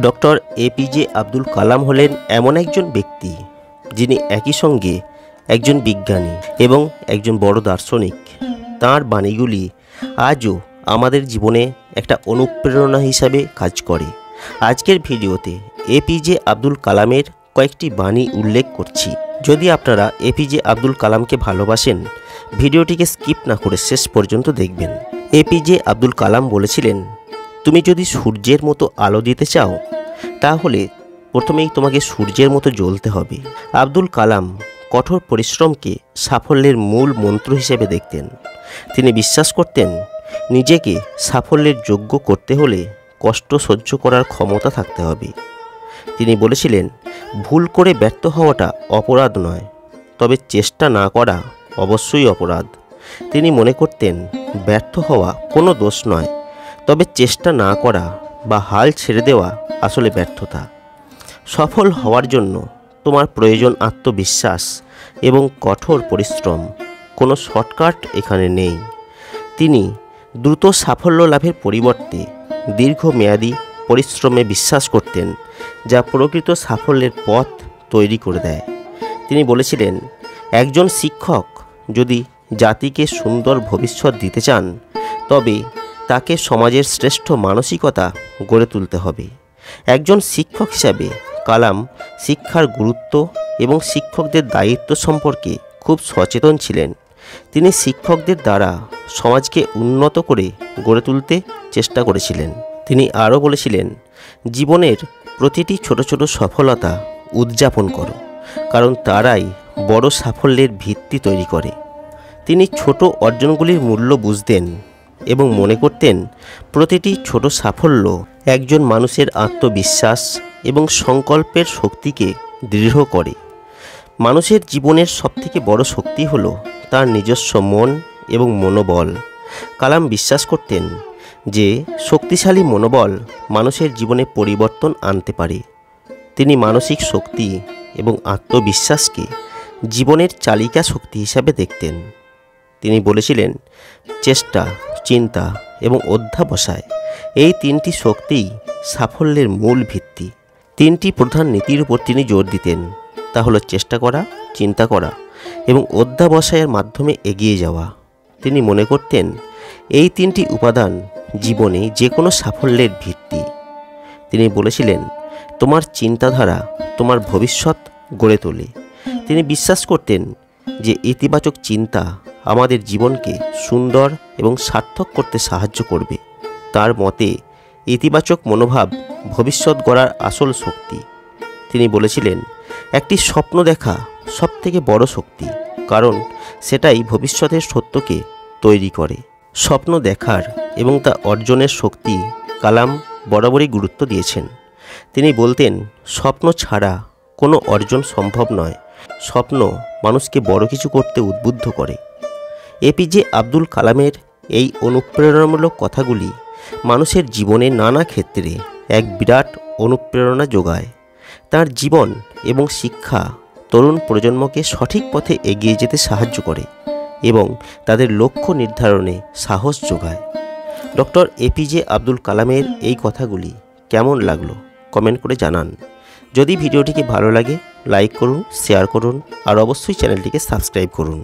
Doctor APJ Abdul Kalam হলেন এমন একজন ব্যক্তি যিনি একই সঙ্গে একজন বিজ্ঞানী এবং একজন বড় দার্শনিক। তাঁর বাণীগুলি আজও আমাদের জীবনে একটা অনুপ্রেরণা হিসাবে কাজ করে। আজকের ভিডিওতে এপিজে আব্দুল কালামের কয়েকটি বাণী উল্লেখ করছি। যদি আপনারা এপিজে আব্দুল কালামকে ভালোবাসেন, ভিডিওটিকে স্কিপ না করে শেষ পর্যন্ত দেখবেন। এপিজে আব্দুল কালাম বলেছিলেন, তুমি যদি সূর্যের মতো আলো দিতে চাও তাহলে প্রথমেই তোমাকে সূর্যের মতো জ্বলতে হবে। আব্দুল কালাম কঠোর পরিশ্রমকে সাফল্যের মূল মন্ত্র হিসেবে দেখতেন। তিনি বিশ্বাস করতেন, নিজেকে সাফল্যের যোগ্য করতে হলে কষ্ট সহ্য করার ক্ষমতা থাকতে হবে। তিনি বলেছিলেন, ভুল করে ব্যর্থ হওয়াটা অপরাধ নয়, তবে চেষ্টা না করা অবশ্যই অপরাধ। তিনি মনে করতেন, ব্যর্থ হওয়া কোনো দোষ নয়, তবে চেষ্টা না করা বা হাল ছেড়ে দেওয়া আসলে ব্যর্থতা। সফল হওয়ার জন্য তোমার প্রয়োজন আত্মবিশ্বাস এবং কঠোর পরিশ্রম। কোনো শর্টকাট এখানে নেই। তিনি দ্রুত সাফল্য লাভের পরিবর্তে দীর্ঘমেয়াদী পরিশ্রমে বিশ্বাস করতেন, যা প্রকৃত সাফল্যের পথ তৈরি করে দেয়। তিনি বলেছিলেন, একজন শিক্ষক যদি জাতিকে সুন্দর ভবিষ্যৎ দিতে চান, তবে তাকে সমাজের শ্রেষ্ঠ মানসিকতা গড়ে তুলতে হবে। একজন শিক্ষক হিসাবে কালাম শিক্ষার গুরুত্ব এবং শিক্ষকদের দায়িত্ব সম্পর্কে খুব সচেতন ছিলেন। তিনি শিক্ষকদের দ্বারা সমাজকে উন্নত করে গড়ে তুলতে চেষ্টা করেছিলেন। তিনি আরও বলেছিলেন, জীবনের প্রতিটি ছোট ছোট সফলতা উদযাপন করো, কারণ তারাই বড় সাফল্যের ভিত্তি তৈরি করে। তিনি ছোট অর্জনগুলির মূল্য বুঝতেন এবং মনে করতেন, প্রতিটি ছোট সাফল্য একজন মানুষের আত্মবিশ্বাস এবং সংকল্পের শক্তিকে দৃঢ় করে। মানুষের জীবনের সবথেকে বড় শক্তি হলো তার নিজস্ব মন এবং মনোবল। কালাম বিশ্বাস করতেন যে শক্তিশালী মনোবল মানুষের জীবনে পরিবর্তন আনতে পারে। তিনি মানসিক শক্তি এবং আত্মবিশ্বাসকে জীবনের চালিকা শক্তি হিসাবে দেখতেন। তিনি বলেছিলেন, চেষ্টা, চিন্তা এবং অধ্যবসায়, এই তিনটি শক্তিই সাফল্যের মূল ভিত্তি। তিনটি প্রধান নীতির উপর তিনি জোর দিতেন, তা হলো চেষ্টা করা, চিন্তা করা এবং অধ্যবসায়ের মাধ্যমে এগিয়ে যাওয়া। তিনি মনে করতেন, এই তিনটি উপাদান জীবনে যে কোনো সাফল্যের ভিত্তি। তিনি বলেছিলেন, তোমার চিন্তাধারা তোমার ভবিষ্যৎ গড়ে তোলে। তিনি বিশ্বাস করতেন যে ইতিবাচক চিন্তা আমাদের জীবনকে সুন্দর এবং সার্থক করতে সাহায্য করবে। তার মতে, ইতিবাচক মনোভাব ভবিষ্যৎ গড়ার আসল শক্তি। তিনি বলেছিলেন, একটি স্বপ্ন দেখা সবথেকে বড় শক্তি, কারণ সেটাই ভবিষ্যতের সত্যকে তৈরি করে। স্বপ্ন দেখার এবং তা অর্জনের শক্তি কালাম বরাবরই গুরুত্ব দিয়েছেন। তিনি বলতেন, স্বপ্ন ছাড়া কোনো অর্জন সম্ভব নয়। স্বপ্ন মানুষকে বড় কিছু করতে উদ্বুদ্ধ করে। এপিজে আব্দুল কালামের এই অনুপ্রেরণামূলক কথাগুলি মানুষের জীবনে নানা ক্ষেত্রে এক বিরাট অনুপ্রেরণা যোগায়। তার জীবন এবং শিক্ষা তরুণ প্রজন্মকে সঠিক পথে এগিয়ে যেতে সাহায্য করে এবং তাদের লক্ষ্য নির্ধারণে সাহস যোগায়। ডক্টর এপিজে আব্দুল কালামের এই কথাগুলি কেমন লাগলো কমেন্ট করে জানান। যদি ভিডিওটিকে ভালো লাগে, লাইক করুন, শেয়ার করুন আর অবশ্যই চ্যানেলটিকে সাবস্ক্রাইব করুন।